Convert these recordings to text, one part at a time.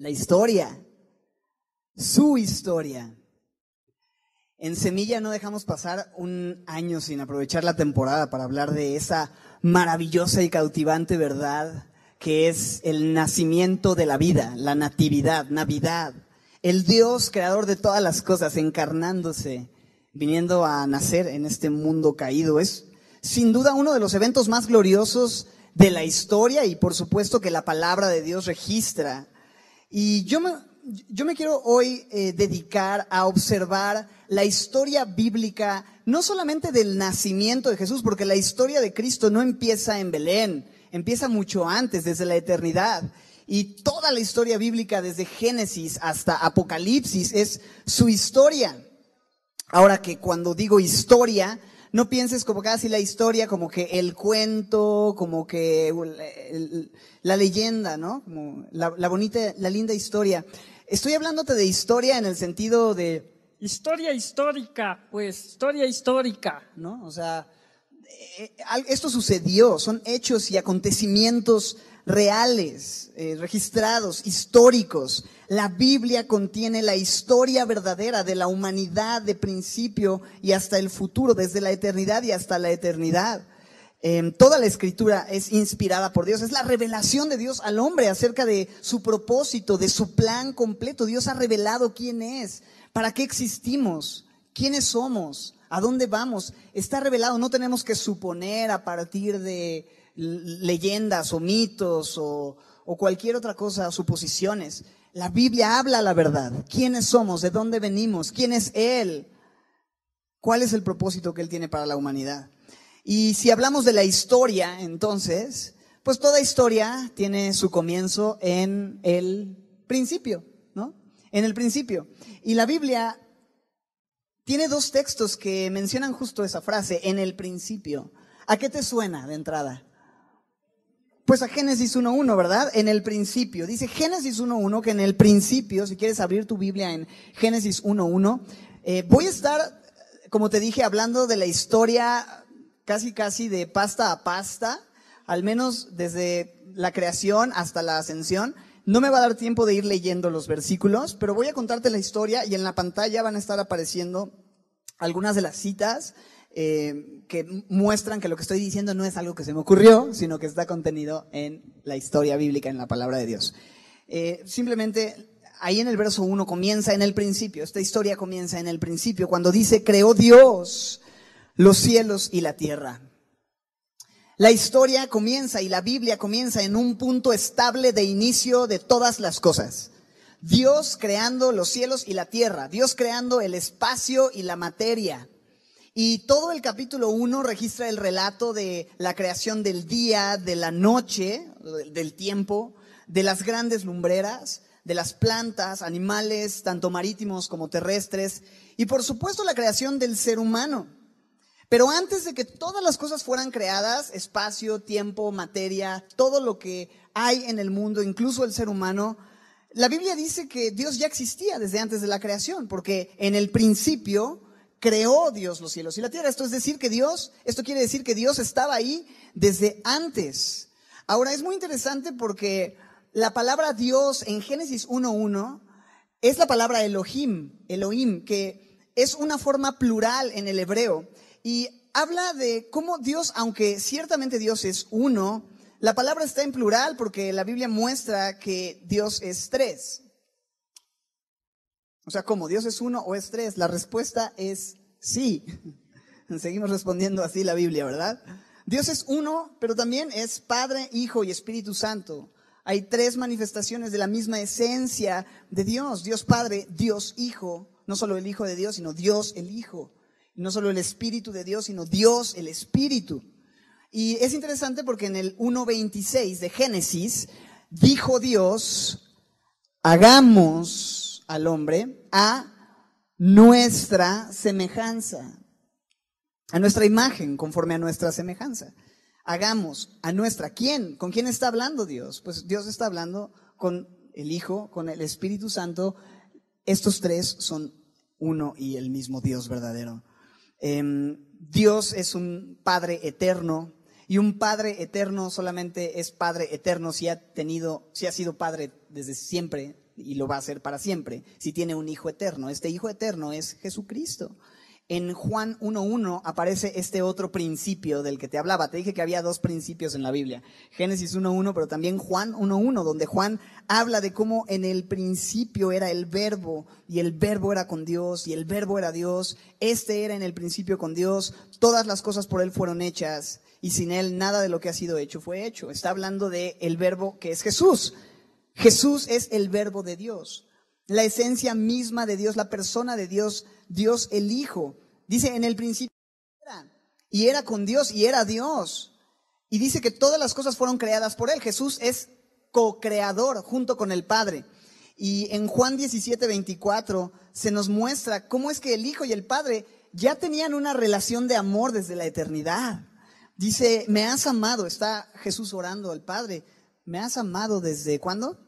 la historia, su historia. En Semilla no dejamos pasar un año sin aprovechar la temporada para hablar de esa maravillosa y cautivante verdad que es el nacimiento de la vida, la natividad, Navidad. El Dios creador de todas las cosas encarnándose, viniendo a nacer en este mundo caído. Es sin duda uno de los eventos más gloriosos de la historia y por supuesto que la palabra de Dios registra. Y yo me quiero hoy dedicar a observar la historia bíblica, no solamente del nacimiento de Jesús, porque la historia de Cristo no empieza en Belén, empieza mucho antes, desde la eternidad. Y toda la historia bíblica, desde Génesis hasta Apocalipsis, es su historia. Ahora que cuando digo historia, no pienses como casi la historia, como que el cuento, como que la leyenda, ¿no? Como la bonita, la linda historia. Estoy hablándote de historia en el sentido de historia histórica, pues, historia histórica, ¿no? O sea, esto sucedió, son hechos y acontecimientos reales, registrados, históricos. La Biblia contiene la historia verdadera de la humanidad de principio y hasta el futuro, desde la eternidad y hasta la eternidad. Toda la escritura es inspirada por Dios, es la revelación de Dios al hombre acerca de su propósito, de su plan completo. Dios ha revelado quién es, para qué existimos, quiénes somos, a dónde vamos. Está revelado, no tenemos que suponer a partir de leyendas o mitos o cualquier otra cosa, suposiciones. La Biblia habla la verdad, quiénes somos, de dónde venimos, quién es Él, cuál es el propósito que Él tiene para la humanidad. Y si hablamos de la historia, entonces, pues toda historia tiene su comienzo en el principio, ¿no? En el principio. Y la Biblia tiene dos textos que mencionan justo esa frase, en el principio. ¿A qué te suena de entrada? Pues a Génesis 1:1, ¿verdad? En el principio. Dice Génesis 1:1 que en el principio, si quieres abrir tu Biblia en Génesis 1:1, voy a estar, como te dije, hablando de la historia casi de pasta a pasta, al menos desde la creación hasta la ascensión. No me va a dar tiempo de ir leyendo los versículos, pero voy a contarte la historia y en la pantalla van a estar apareciendo algunas de las citas que muestran que lo que estoy diciendo no es algo que se me ocurrió, sino que está contenido en la historia bíblica, en la palabra de Dios. Simplemente ahí en el verso 1 comienza en el principio, esta historia comienza en el principio, cuando dice, creó Dios los cielos y la tierra. La historia comienza y la Biblia comienza en un punto estable de inicio de todas las cosas. Dios creando los cielos y la tierra, Dios creando el espacio y la materia. Y todo el capítulo 1 registra el relato de la creación del día, de la noche, del tiempo, de las grandes lumbreras, de las plantas, animales, tanto marítimos como terrestres, y por supuesto la creación del ser humano. Pero antes de que todas las cosas fueran creadas, espacio, tiempo, materia, todo lo que hay en el mundo, incluso el ser humano, la Biblia dice que Dios ya existía desde antes de la creación, porque en el principio creó Dios los cielos y la tierra. Esto quiere decir que Dios estaba ahí desde antes. Ahora es muy interesante porque la palabra Dios en Génesis 1:1 es la palabra Elohim, que es una forma plural en el hebreo. Y habla de cómo Dios, aunque ciertamente Dios es uno, la palabra está en plural porque la Biblia muestra que Dios es tres. O sea, ¿cómo? ¿Dios es uno o es tres? La respuesta es sí. Seguimos respondiendo así la Biblia, ¿verdad? Dios es uno, pero también es Padre, Hijo y Espíritu Santo. Hay tres manifestaciones de la misma esencia de Dios. Dios Padre, Dios Hijo, no solo el Hijo de Dios, sino Dios el Hijo. No solo el Espíritu de Dios, sino Dios el Espíritu. Y es interesante porque en el 1:26 de Génesis dijo Dios, hagamos al hombre a nuestra semejanza, a nuestra imagen, conforme a nuestra semejanza. Hagamos a nuestra. ¿Quién? ¿Con quién está hablando Dios? Pues Dios está hablando con el Hijo, con el Espíritu Santo. Estos tres son uno y el mismo Dios verdadero. Dios es un Padre eterno, y un Padre eterno solamente es Padre eterno si ha sido Padre desde siempre, y lo va a ser para siempre, si tiene un hijo eterno. Este hijo eterno es Jesucristo. En Juan 1:1 aparece este otro principio del que te hablaba. Te dije que había dos principios en la Biblia. Génesis 1:1, pero también Juan 1:1, donde Juan habla de cómo en el principio era el Verbo, y el Verbo era con Dios, y el Verbo era Dios. Este era en el principio con Dios. Todas las cosas por Él fueron hechas, y sin Él nada de lo que ha sido hecho fue hecho. Está hablando de el Verbo que es Jesús. Jesús es el Verbo de Dios, la esencia misma de Dios, la persona de Dios, Dios el Hijo. Dice, en el principio era, y era con Dios, y era Dios. Y dice que todas las cosas fueron creadas por Él. Jesús es co-creador junto con el Padre. Y en Juan 17:24 se nos muestra cómo es que el Hijo y el Padre ya tenían una relación de amor desde la eternidad. Dice, me has amado, está Jesús orando al Padre, ¿me has amado desde cuándo?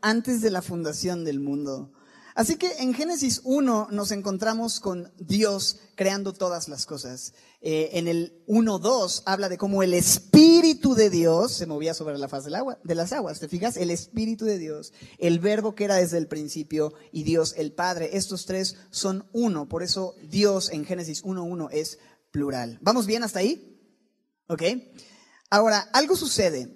Antes de la fundación del mundo. Así que en Génesis 1 nos encontramos con Dios creando todas las cosas. En el 1:2 habla de cómo el Espíritu de Dios se movía sobre la faz del agua, de las aguas. ¿Te fijas? El Espíritu de Dios, el Verbo que era desde el principio y Dios el Padre. Estos tres son uno. Por eso Dios en Génesis 1:1 es plural. ¿Vamos bien hasta ahí? ¿Ok? Ahora, algo sucede.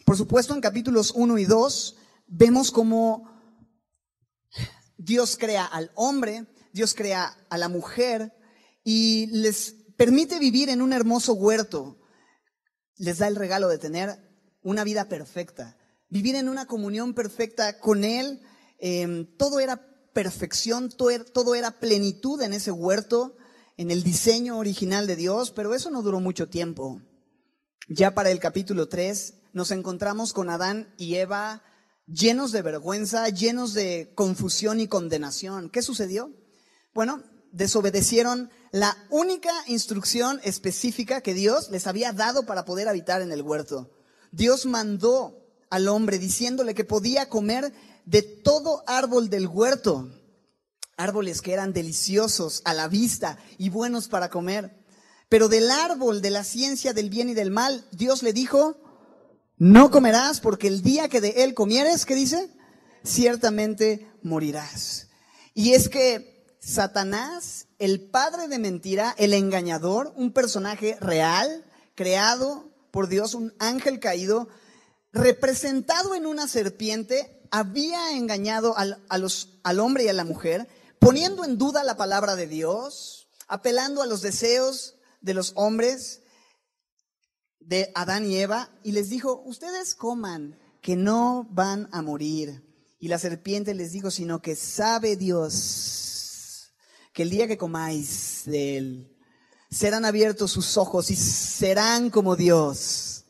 Por supuesto, en capítulos 1 y 2 vemos cómo Dios crea al hombre, Dios crea a la mujer y les permite vivir en un hermoso huerto. Les da el regalo de tener una vida perfecta, vivir en una comunión perfecta con Él. Todo era perfección, todo era plenitud en ese huerto, en el diseño original de Dios, pero eso no duró mucho tiempo. Ya para el capítulo 3 nos encontramos con Adán y Eva llenos de vergüenza, llenos de confusión y condenación. ¿Qué sucedió? Bueno, desobedecieron la única instrucción específica que Dios les había dado para poder habitar en el huerto. Dios mandó al hombre diciéndole que podía comer de todo árbol del huerto, árboles que eran deliciosos a la vista y buenos para comer. Pero del árbol de la ciencia del bien y del mal, Dios le dijo, no comerás porque el día que de él comieres, ¿qué dice? Ciertamente morirás. Y es que Satanás, el padre de mentira, el engañador, un personaje real, creado por Dios, un ángel caído, representado en una serpiente, había engañado al hombre y a la mujer, poniendo en duda la palabra de Dios, apelando a los deseos de los hombres, de Adán y Eva, y les dijo, ustedes coman, que no van a morir. Y la serpiente les dijo, sino que sabe Dios que el día que comáis de él, serán abiertos sus ojos y serán como Dios,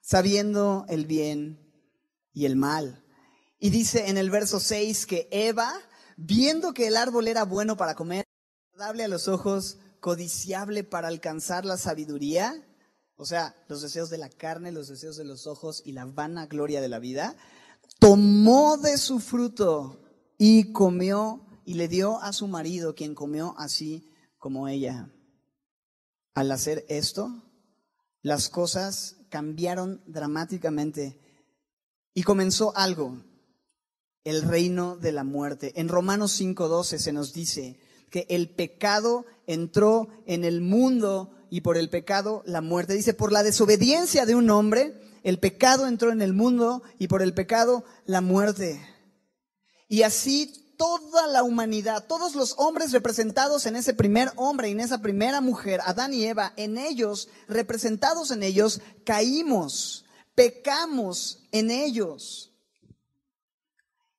sabiendo el bien y el mal. Y dice en el verso 6 que Eva, viendo que el árbol era bueno para comer, agradable a los ojos, codiciable para alcanzar la sabiduría, o sea, los deseos de la carne, los deseos de los ojos y la vanagloria de la vida, tomó de su fruto y comió y le dio a su marido, quien comió así como ella. Al hacer esto, las cosas cambiaron dramáticamente y comenzó algo, el reino de la muerte. En Romanos 5:12 se nos dice que el pecado entró en el mundo y por el pecado la muerte. Dice, por la desobediencia de un hombre, el pecado entró en el mundo y por el pecado la muerte. Y así toda la humanidad, todos los hombres representados en ese primer hombre y en esa primera mujer, Adán y Eva, en ellos, representados en ellos, caímos, pecamos en ellos.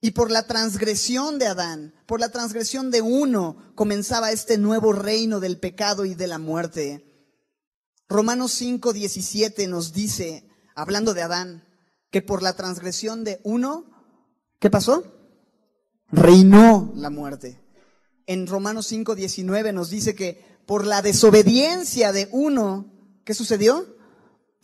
Y por la transgresión de Adán, por la transgresión de uno, comenzaba este nuevo reino del pecado y de la muerte. Romanos 5:17 nos dice, hablando de Adán, que por la transgresión de uno, ¿qué pasó? Reinó la muerte. En Romanos 5:19 nos dice que por la desobediencia de uno, ¿qué sucedió?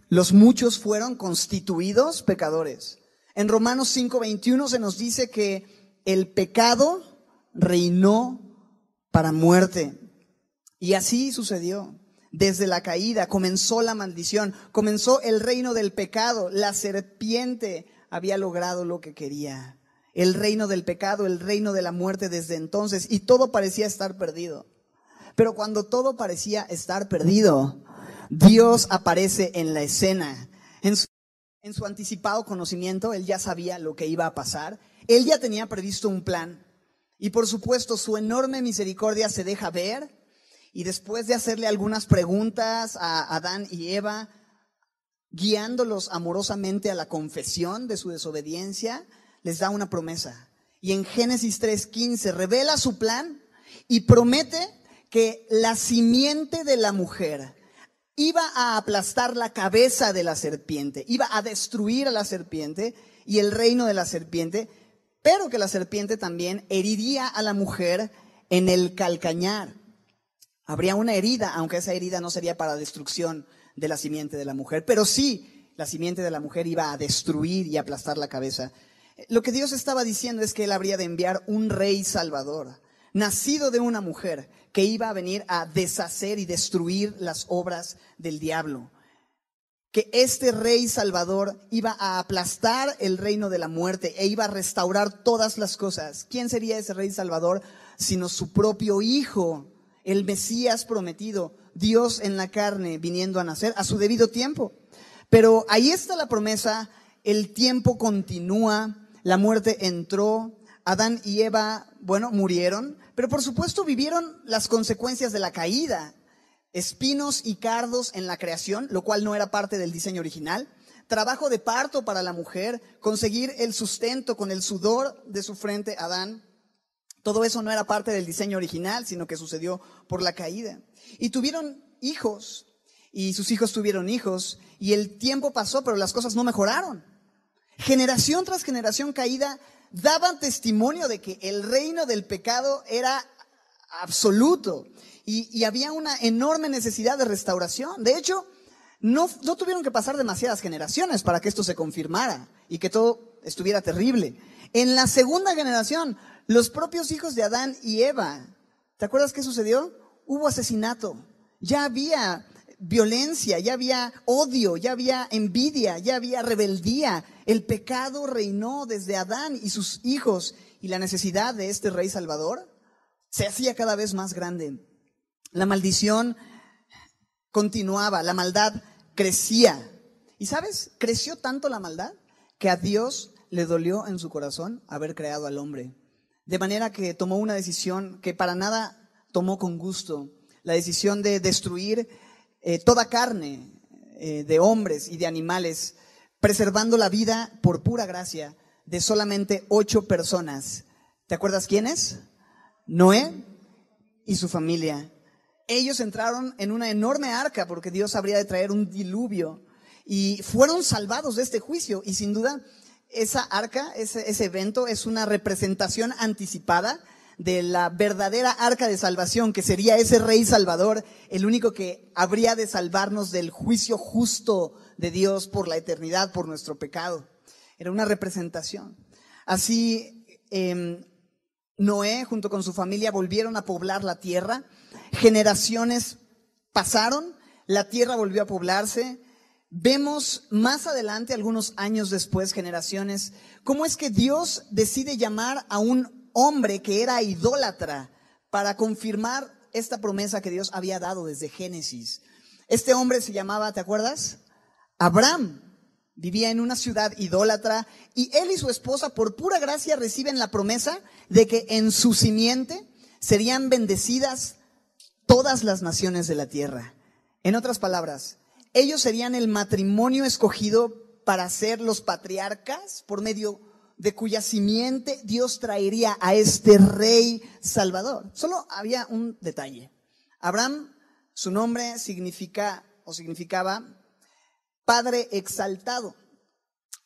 Los muchos fueron constituidos pecadores. En Romanos 5:21 se nos dice que el pecado reinó para muerte. Y así sucedió. Desde la caída comenzó la maldición, comenzó el reino del pecado. La serpiente había logrado lo que quería. el reino del pecado, el reino de la muerte desde entonces, y todo parecía estar perdido. Pero cuando todo parecía estar perdido, Dios aparece en la escena. En su anticipado conocimiento, Él ya sabía lo que iba a pasar. Él ya tenía previsto un plan. Y por supuesto, su enorme misericordia se deja ver. Y después de hacerle algunas preguntas a Adán y Eva, guiándolos amorosamente a la confesión de su desobediencia, les da una promesa. Y en Génesis 3:15 revela su plan y promete que la simiente de la mujer iba a aplastar la cabeza de la serpiente, iba a destruir a la serpiente y el reino de la serpiente, pero que la serpiente también heriría a la mujer en el calcañar. Habría una herida, aunque esa herida no sería para destrucción de la simiente de la mujer, pero sí, la simiente de la mujer iba a destruir y aplastar la cabeza. Lo que Dios estaba diciendo es que Él habría de enviar un rey salvador, nacido de una mujer, que iba a venir a deshacer y destruir las obras del diablo. Que este rey salvador iba a aplastar el reino de la muerte e iba a restaurar todas las cosas. ¿Quién sería ese rey salvador sino su propio hijo, el Mesías prometido, Dios en la carne viniendo a nacer a su debido tiempo? Pero ahí está la promesa, el tiempo continúa, la muerte entró, Adán y Eva, murieron, pero por supuesto vivieron las consecuencias de la caída. Espinos y cardos en la creación, lo cual no era parte del diseño original. Trabajo de parto para la mujer, conseguir el sustento con el sudor de su frente, Adán. Todo eso no era parte del diseño original, sino que sucedió por la caída. Y tuvieron hijos, y sus hijos tuvieron hijos, y el tiempo pasó, pero las cosas no mejoraron. Generación tras generación caída daban testimonio de que el reino del pecado era absoluto y había una enorme necesidad de restauración. De hecho, no tuvieron que pasar demasiadas generaciones para que esto se confirmara y que todo estuviera terrible. En la segunda generación, los propios hijos de Adán y Eva, ¿te acuerdas qué sucedió? Hubo asesinato, ya había violencia, ya había odio, ya había envidia, ya había rebeldía. El pecado reinó desde Adán y sus hijos, y la necesidad de este rey salvador se hacía cada vez más grande. La maldición continuaba, la maldad crecía. ¿Y sabes? Creció tanto la maldad que a Dios le dolió en su corazón haber creado al hombre. De manera que tomó una decisión que para nada tomó con gusto, la decisión de destruir toda carne de hombres y de animales, preservando la vida por pura gracia de solamente 8 personas. ¿Te acuerdas quiénes? Noé y su familia. Ellos entraron en una enorme arca porque Dios habría de traer un diluvio y fueron salvados de este juicio. Y sin duda, esa arca, ese evento es una representación anticipada de la verdadera arca de salvación, que sería ese rey salvador, el único que habría de salvarnos del juicio justo de Dios por la eternidad, por nuestro pecado. Era una representación. Así, Noé junto con su familia volvieron a poblar la tierra. Generaciones pasaron, la tierra volvió a poblarse. Vemos más adelante, algunos años después, generaciones, cómo es que Dios decide llamar a un hombre que era idólatra para confirmar esta promesa que Dios había dado desde Génesis. Este hombre se llamaba, ¿te acuerdas? Abraham. Vivía en una ciudad idólatra y él y su esposa por pura gracia reciben la promesa de que en su simiente serían bendecidas todas las naciones de la tierra. En otras palabras, ellos serían el matrimonio escogido para ser los patriarcas por medio de cuya simiente Dios traería a este rey salvador. Solo había un detalle. Abraham, su nombre significaba padre exaltado,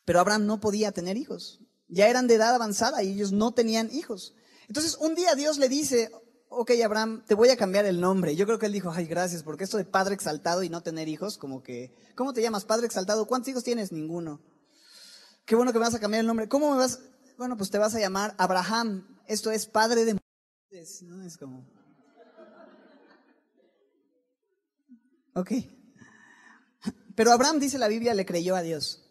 pero Abraham no podía tener hijos. Ya eran de edad avanzada y ellos no tenían hijos. Entonces un día Dios le dice, ok Abraham, te voy a cambiar el nombre. Yo creo que él dijo, ay gracias, porque esto de padre exaltado y no tener hijos, como que, ¿cómo te llamas? Padre exaltado, ¿cuántos hijos tienes? Ninguno. Qué bueno que me vas a cambiar el nombre. ¿Cómo me vas? Bueno, pues te vas a llamar Abraham. Esto es padre de mujeres, ¿no? Es como... Ok. Pero Abraham, dice la Biblia, le creyó a Dios.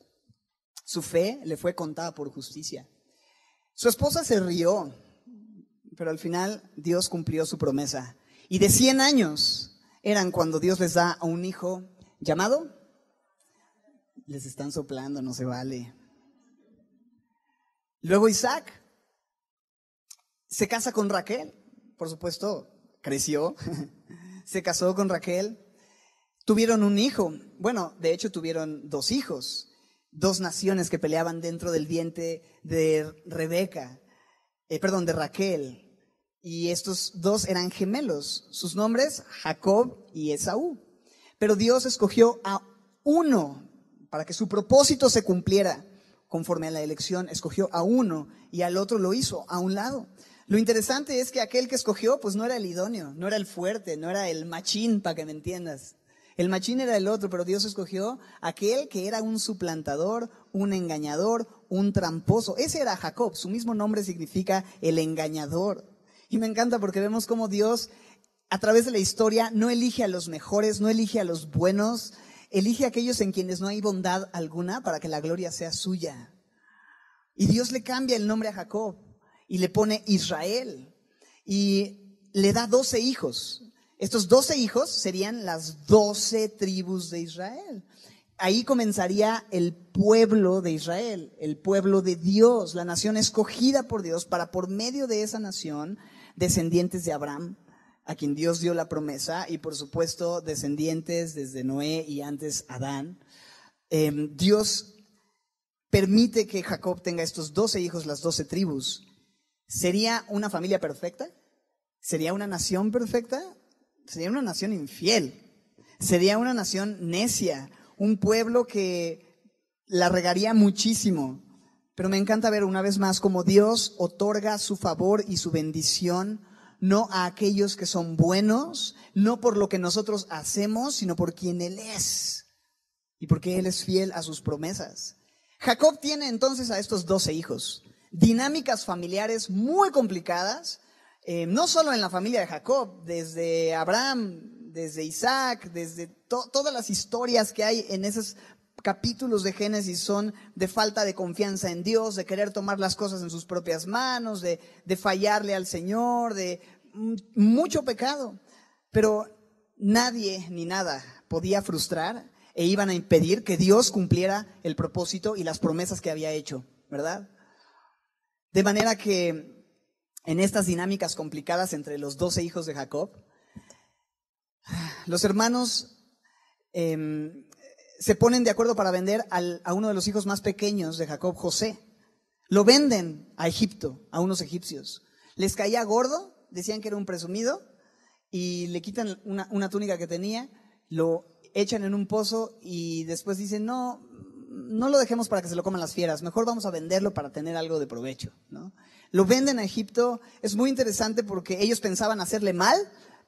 Su fe le fue contada por justicia. Su esposa se rió, pero al final Dios cumplió su promesa. Y de 100 años eran cuando Dios les da a un hijo llamado. Les están soplando, no se vale. Luego Isaac se casa con Raquel, por supuesto, creció, se casó con Raquel, tuvieron un hijo, bueno, de hecho tuvieron 2 hijos, 2 naciones que peleaban dentro del vientre de de Raquel, y estos 2 eran gemelos, sus nombres Jacob y Esaú, pero Dios escogió a uno para que su propósito se cumpliera. Conforme a la elección, escogió a uno y al otro lo hizo a un lado. Lo interesante es que aquel que escogió, pues no era el idóneo, no era el fuerte, no era el machín, para que me entiendas. El machín era el otro, pero Dios escogió aquel que era un suplantador, un engañador, un tramposo. Ese era Jacob, su mismo nombre significa el engañador. Y me encanta porque vemos cómo Dios, a través de la historia, no elige a los mejores, no elige a los buenos, elige a aquellos en quienes no hay bondad alguna para que la gloria sea suya. Y Dios le cambia el nombre a Jacob y le pone Israel y le da 12 hijos. Estos 12 hijos serían las 12 tribus de Israel. Ahí comenzaría el pueblo de Israel, el pueblo de Dios, la nación escogida por Dios para por medio de esa nación, descendientes de Abraham, a quien Dios dio la promesa, y por supuesto descendientes desde Noé y antes Adán. Dios permite que Jacob tenga estos 12 hijos, las 12 tribus. ¿Sería una familia perfecta? ¿Sería una nación perfecta? Sería una nación infiel. Sería una nación necia, un pueblo que la regaría muchísimo. Pero me encanta ver una vez más cómo Dios otorga su favor y su bendición no a aquellos que son buenos, no por lo que nosotros hacemos, sino por quien Él es y porque Él es fiel a sus promesas. Jacob tiene entonces a estos 12 hijos, dinámicas familiares muy complicadas, no solo en la familia de Jacob, desde Abraham, desde Isaac, desde todas las historias que hay en esos capítulos de Génesis son de falta de confianza en Dios, de querer tomar las cosas en sus propias manos, de fallarle al Señor, de mucho pecado. Pero nadie ni nada podía frustrar e iban a impedir que Dios cumpliera el propósito y las promesas que había hecho, ¿verdad? De manera que en estas dinámicas complicadas entre los 12 hijos de Jacob, los hermanos se ponen de acuerdo para vender a uno de los hijos más pequeños de Jacob, José. Lo venden a Egipto, a unos egipcios. Les caía gordo, decían que era un presumido, y le quitan una túnica que tenía, lo echan en un pozo y después dicen, no lo dejemos para que se lo coman las fieras, mejor vamos a venderlo para tener algo de provecho, ¿no? Lo venden a Egipto. Es muy interesante porque ellos pensaban hacerle mal,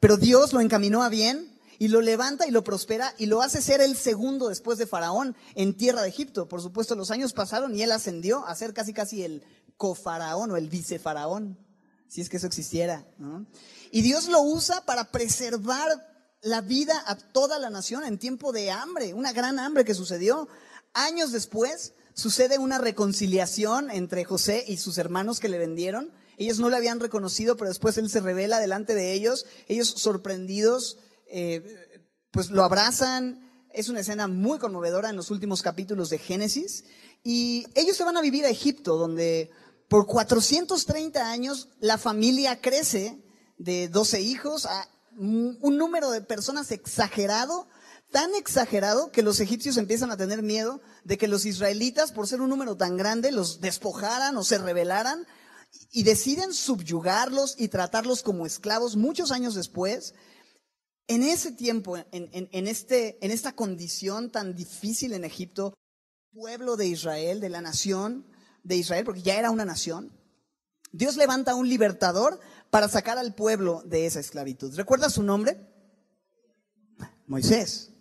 pero Dios lo encaminó a bien y lo levanta y lo prospera y lo hace ser el segundo después de Faraón en tierra de Egipto. Por supuesto, los años pasaron y él ascendió a ser casi el cofaraón o el vicefaraón, si es que eso existiera, ¿no? Y Dios lo usa para preservar la vida a toda la nación en tiempo de hambre, una gran hambre que sucedió. Años después sucede una reconciliación entre José y sus hermanos que le vendieron. Ellos no le habían reconocido, pero después él se revela delante de ellos. Ellos sorprendidos, pues lo abrazan. Es una escena muy conmovedora en los últimos capítulos de Génesis. Y ellos se van a vivir a Egipto, donde por 430 años la familia crece de 12 hijos a un número de personas exagerado, tan exagerado que los egipcios empiezan a tener miedo de que los israelitas, por ser un número tan grande, los despojaran o se rebelaran, y deciden subyugarlos y tratarlos como esclavos muchos años después. En ese tiempo, en esta condición tan difícil en Egipto, el pueblo de Israel, de la nación de Israel, porque ya era una nación, Dios levanta a un libertador para sacar al pueblo de esa esclavitud. ¿Recuerdas su nombre? Moisés.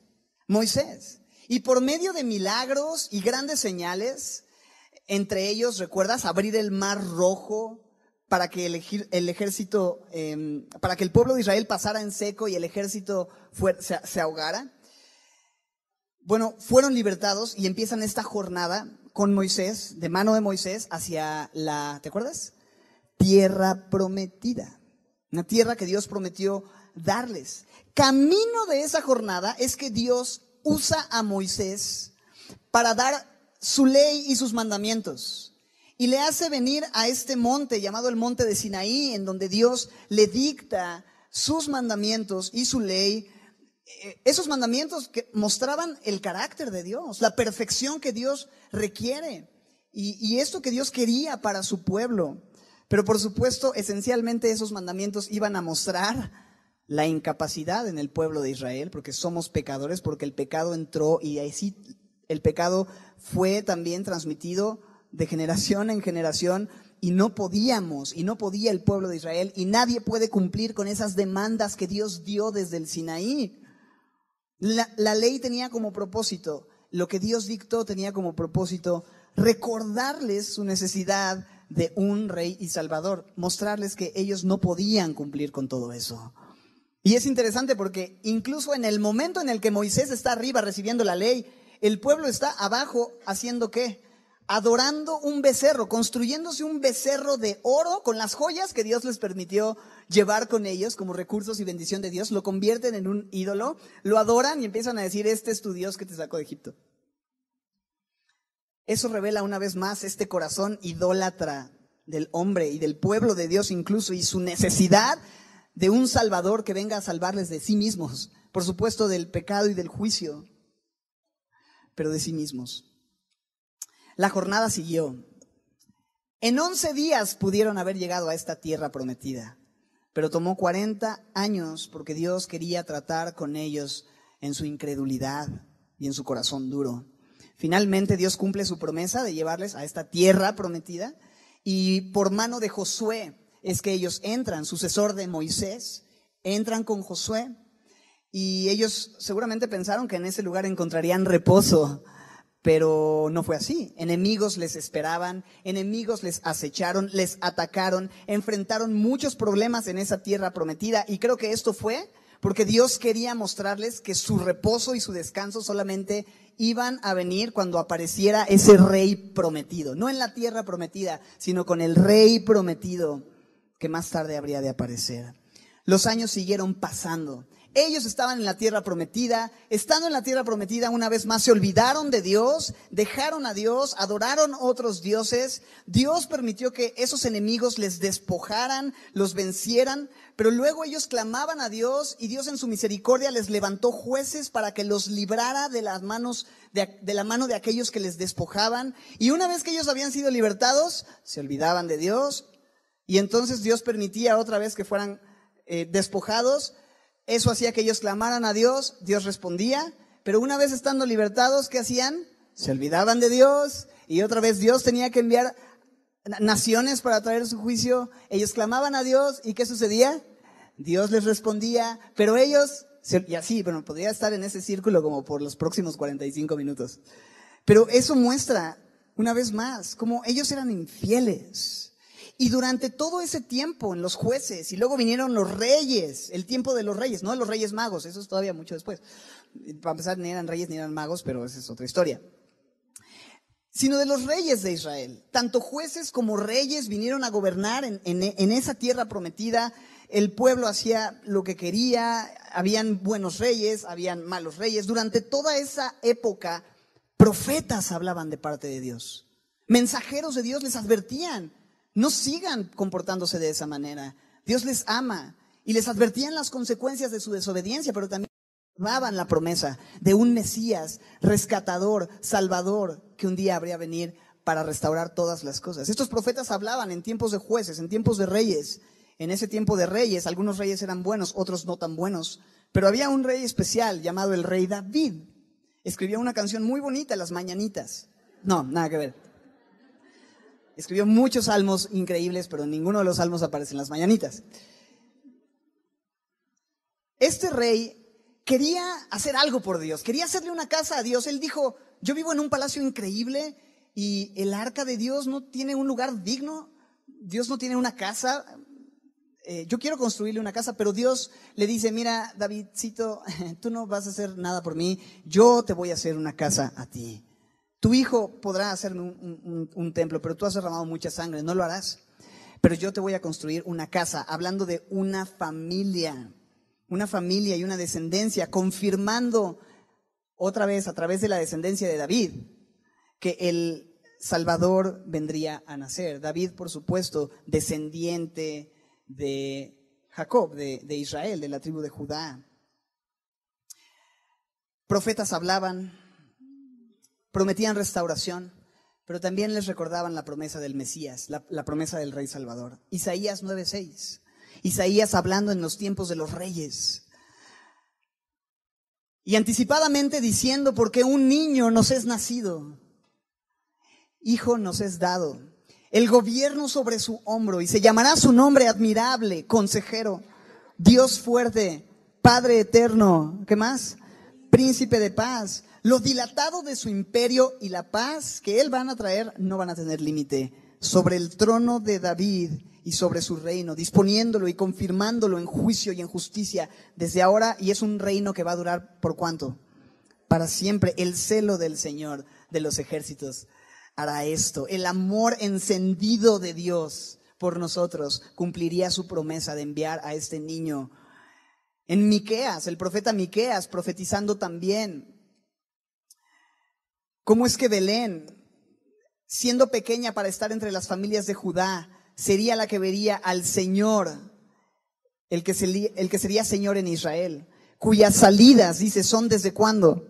Y por medio de milagros y grandes señales, entre ellos, ¿recuerdas? Abrir el mar rojo para que el ejército, para que el pueblo de Israel pasara en seco y el ejército se ahogara. bueno, fueron libertados y empiezan esta jornada con Moisés, de mano de Moisés, hacia la, ¿te acuerdas? Tierra prometida. Una tierra que Dios prometió darles. Camino de esa jornada es que Dios usa a Moisés para dar su ley y sus mandamientos. Y le hace venir a este monte llamado el monte de Sinaí, en donde Dios le dicta sus mandamientos y su ley. Esos mandamientos que mostraban el carácter de Dios, la perfección que Dios requiere y esto que Dios quería para su pueblo. Pero por supuesto, esencialmente esos mandamientos iban a mostrar la incapacidad en el pueblo de Israel, porque somos pecadores, porque el pecado entró y así el pecado fue también transmitido de generación en generación y no podía el pueblo de Israel y nadie puede cumplir con esas demandas que Dios dio desde el Sinaí. La ley tenía como propósito, lo que Dios dictó tenía como propósito recordarles su necesidad de un rey y salvador, mostrarles que ellos no podían cumplir con todo eso. Y es interesante porque incluso en el momento en el que Moisés está arriba recibiendo la ley, el pueblo está abajo haciendo ¿qué? Adorando un becerro, construyéndose un becerro de oro con las joyas que Dios les permitió llevar con ellos como recursos y bendición de Dios, lo convierten en un ídolo, lo adoran y empiezan a decir, este es tu Dios que te sacó de Egipto. Eso revela una vez más este corazón idólatra del hombre y del pueblo de Dios incluso, y su necesidad de un Salvador que venga a salvarles de sí mismos, por supuesto del pecado y del juicio, pero de sí mismos. La jornada siguió. En 11 días pudieron haber llegado a esta tierra prometida, pero tomó 40 años porque Dios quería tratar con ellos en su incredulidad y en su corazón duro. Finalmente Dios cumple su promesa de llevarles a esta tierra prometida y por mano de Josué es que ellos entran, sucesor de Moisés, entran con Josué y ellos seguramente pensaron que en ese lugar encontrarían reposo. Pero no fue así. Enemigos les esperaban, enemigos les acecharon, les atacaron, enfrentaron muchos problemas en esa tierra prometida. Y creo que esto fue porque Dios quería mostrarles que su reposo y su descanso solamente iban a venir cuando apareciera ese rey prometido. No en la tierra prometida, sino con el rey prometido que más tarde habría de aparecer. Los años siguieron pasando. Ellos estaban en la tierra prometida, estando en la tierra prometida una vez más se olvidaron de Dios, dejaron a Dios, adoraron otros dioses. Dios permitió que esos enemigos les despojaran, los vencieran, pero luego ellos clamaban a Dios y Dios en su misericordia les levantó jueces para que los librara de las manos, de la mano de aquellos que les despojaban. Y una vez que ellos habían sido libertados, se olvidaban de Dios y entonces Dios permitía otra vez que fueran despojados. Eso hacía que ellos clamaran a Dios, Dios respondía, pero una vez estando libertados, ¿qué hacían? Se olvidaban de Dios y otra vez Dios tenía que enviar naciones para traer su juicio. Ellos clamaban a Dios y ¿qué sucedía? Dios les respondía, pero ellos, y así, bueno, podría estar en ese círculo como por los próximos 45 minutos. Pero eso muestra, una vez más, cómo ellos eran infieles. Y durante todo ese tiempo en los jueces, y luego vinieron los reyes, el tiempo de los reyes, no de los reyes magos, eso es todavía mucho después. Para empezar, ni eran reyes ni eran magos, pero esa es otra historia. Sino de los reyes de Israel. Tanto jueces como reyes vinieron a gobernar en esa tierra prometida. El pueblo hacía lo que quería, habían buenos reyes, habían malos reyes. Durante toda esa época, profetas hablaban de parte de Dios. Mensajeros de Dios les advertían. No sigan comportándose de esa manera. Dios les ama y les advertían las consecuencias de su desobediencia, pero también daban la promesa de un Mesías, rescatador, salvador, que un día habría de venir para restaurar todas las cosas. Estos profetas hablaban en tiempos de jueces, en tiempos de reyes. En ese tiempo de reyes, algunos reyes eran buenos, otros no tan buenos, pero había un rey especial llamado el rey David. Escribió una canción muy bonita, Las Mañanitas. No, nada que ver. Escribió muchos salmos increíbles, pero en ninguno de los salmos aparecen las mañanitas. Este rey quería hacer algo por Dios, quería hacerle una casa a Dios. Él dijo, yo vivo en un palacio increíble y el arca de Dios no tiene un lugar digno, Dios no tiene una casa. yo quiero construirle una casa, pero Dios le dice, mira, Davidcito, tú no vas a hacer nada por mí, yo te voy a hacer una casa a ti. Tu hijo podrá hacerme un templo, pero tú has derramado mucha sangre, no lo harás. Pero yo te voy a construir una casa, hablando de una familia y una descendencia, confirmando otra vez a través de la descendencia de David que el Salvador vendría a nacer. David, por supuesto, descendiente de Jacob, de Israel, de la tribu de Judá. Profetas hablaban, prometían restauración, pero también les recordaban la promesa del Mesías, la promesa del Rey Salvador. Isaías 9:6. Isaías hablando en los tiempos de los reyes. Y anticipadamente diciendo, porque un niño nos es nacido, hijo nos es dado, el gobierno sobre su hombro, y se llamará su nombre admirable, consejero, Dios fuerte, Padre eterno, ¿qué más? Príncipe de paz. Lo dilatado de su imperio y la paz que él van a traer no van a tener límite. Sobre el trono de David y sobre su reino, disponiéndolo y confirmándolo en juicio y en justicia desde ahora, y es un reino que va a durar ¿por cuánto? Para siempre. El celo del Señor de los ejércitos hará esto. El amor encendido de Dios por nosotros cumpliría su promesa de enviar a este niño. En Miqueas, el profeta Miqueas profetizando también. ¿Cómo es que Belén, siendo pequeña para estar entre las familias de Judá, sería la que vería al Señor, el que sería Señor en Israel, cuyas salidas, dice, son desde cuándo?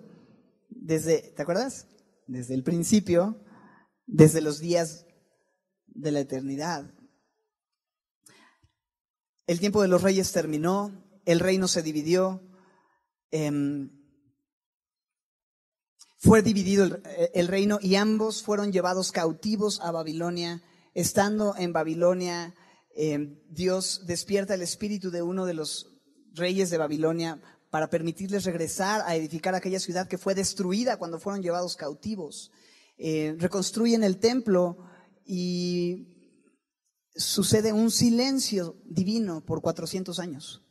¿Te acuerdas? Desde el principio, desde los días de la eternidad. El tiempo de los reyes terminó, el reino se dividió. Fue dividido el reino y ambos fueron llevados cautivos a Babilonia. Estando en Babilonia, Dios despierta el espíritu de uno de los reyes de Babilonia para permitirles regresar a edificar aquella ciudad que fue destruida cuando fueron llevados cautivos. Reconstruyen el templo y sucede un silencio divino por 400 años.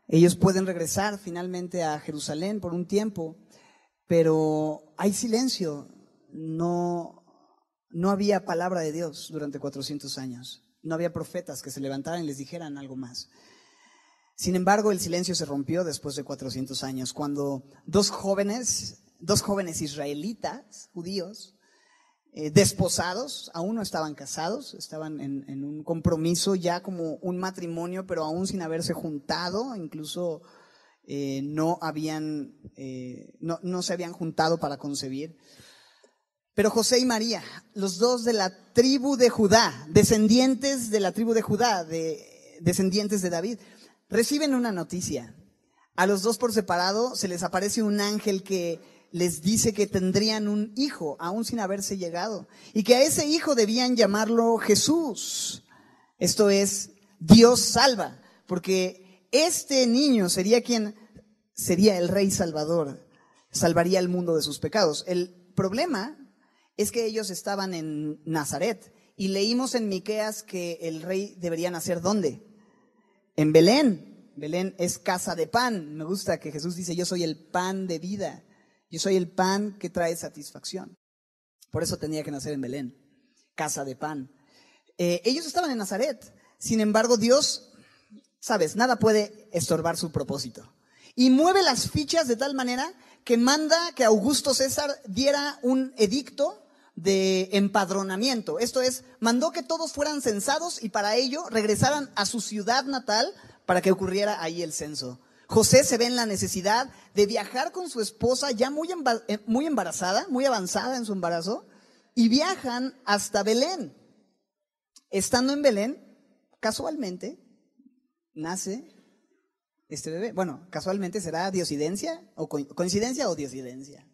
Ellos pueden regresar finalmente a Jerusalén por un tiempo, pero hay silencio, no había palabra de Dios durante 400 años, no había profetas que se levantaran y les dijeran algo más. Sin embargo, el silencio se rompió después de 400 años, cuando dos jóvenes israelitas, judíos, desposados, aún no estaban casados, estaban en un compromiso ya como un matrimonio, pero aún sin haberse juntado, incluso no se habían juntado para concebir. Pero José y María, los dos de la tribu de Judá, descendientes de la tribu de Judá, descendientes de David, reciben una noticia. A los dos por separado se les aparece un ángel que les dice que tendrían un hijo, aún sin haberse llegado, y que a ese hijo debían llamarlo Jesús. Esto es, Dios salva, porque este niño sería el Rey Salvador, salvaría al mundo de sus pecados. El problema es que ellos estaban en Nazaret, y leímos en Miqueas que el rey debería nacer ¿dónde? En Belén. Belén es casa de pan. Me gusta que Jesús dice, yo soy el pan de vida. Yo soy el pan que trae satisfacción. Por eso tenía que nacer en Belén, casa de pan. Ellos estaban en Nazaret. Sin embargo, Dios, sabes, nada puede estorbar su propósito. Y mueve las fichas de tal manera que manda que Augusto César diera un edicto de empadronamiento. Esto es, mandó que todos fueran censados y para ello regresaran a su ciudad natal para que ocurriera ahí el censo. José se ve en la necesidad de viajar con su esposa ya muy embarazada, muy avanzada en su embarazo, y viajan hasta Belén. Estando en Belén, casualmente, nace este bebé. Bueno, casualmente será diosidencia, o coincidencia o diosidencia.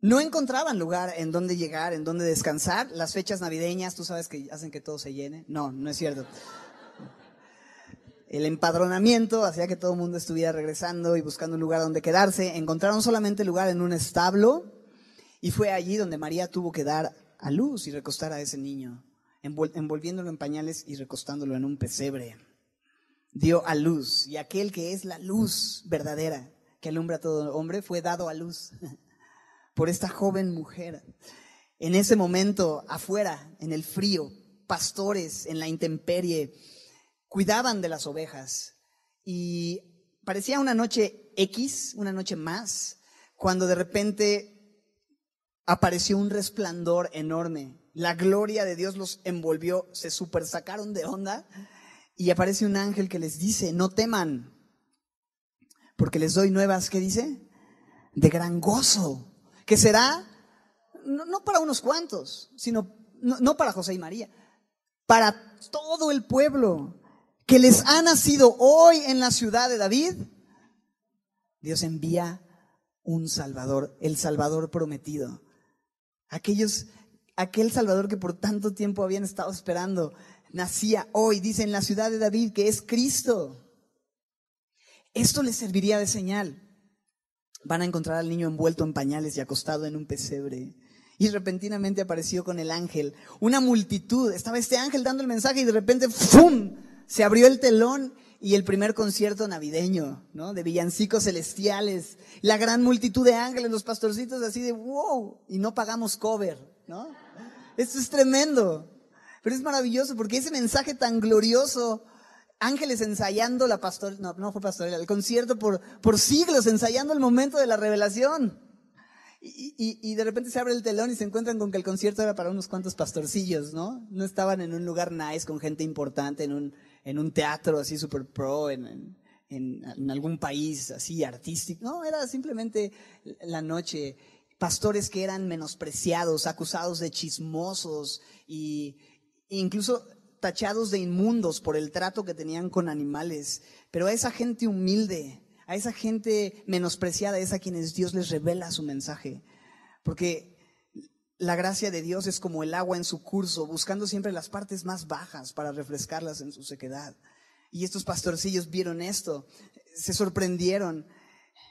No encontraban lugar en donde llegar, en donde descansar. Las fechas navideñas, tú sabes que hacen que todo se llene. No, no es cierto. El empadronamiento hacía que todo el mundo estuviera regresando y buscando un lugar donde quedarse. Encontraron solamente lugar en un establo y fue allí donde María tuvo que dar a luz y recostar a ese niño. envolviéndolo en pañales y recostándolo en un pesebre. Dio a luz, y aquel que es la luz verdadera que alumbra a todo hombre fue dado a luz por esta joven mujer. En ese momento, afuera, en el frío, pastores en la intemperie cuidaban de las ovejas y parecía una noche X, una noche más, cuando de repente apareció un resplandor enorme. La gloria de Dios los envolvió, se super sacaron de onda y aparece un ángel que les dice: no teman, porque les doy nuevas, ¿qué dice? De gran gozo, que será no para unos cuantos, sino no para José y María, para todo el pueblo, que les ha nacido hoy en la ciudad de David. Dios envía un Salvador, el Salvador prometido. Aquel Salvador que por tanto tiempo habían estado esperando, nacía hoy, dice, en la ciudad de David, que es Cristo. Esto les serviría de señal. Van a encontrar al niño envuelto en pañales y acostado en un pesebre. Y repentinamente apareció con el ángel una multitud. Estaba este ángel dando el mensaje y de repente ¡fum! Se abrió el telón y el primer concierto navideño, ¿no? De villancicos celestiales. La gran multitud de ángeles, los pastorcitos así de wow. Y no pagamos cover, ¿no? Esto es tremendo. Pero es maravilloso porque ese mensaje tan glorioso, ángeles ensayando la pastorela, no fue pastorela, el concierto por siglos, ensayando el momento de la revelación. Y de repente se abre el telón y se encuentran con que el concierto era para unos cuantos pastorcillos, ¿no? No estaban en un lugar nice con gente importante, en un teatro así super pro, en algún país así artístico. No, era simplemente la noche. Pastores que eran menospreciados, acusados de chismosos e incluso tachados de inmundos por el trato que tenían con animales. Pero a esa gente humilde, a esa gente menospreciada, es a quienes Dios les revela su mensaje. Porque la gracia de Dios es como el agua en su curso, buscando siempre las partes más bajas para refrescarlas en su sequedad. Y estos pastorcillos vieron esto, se sorprendieron,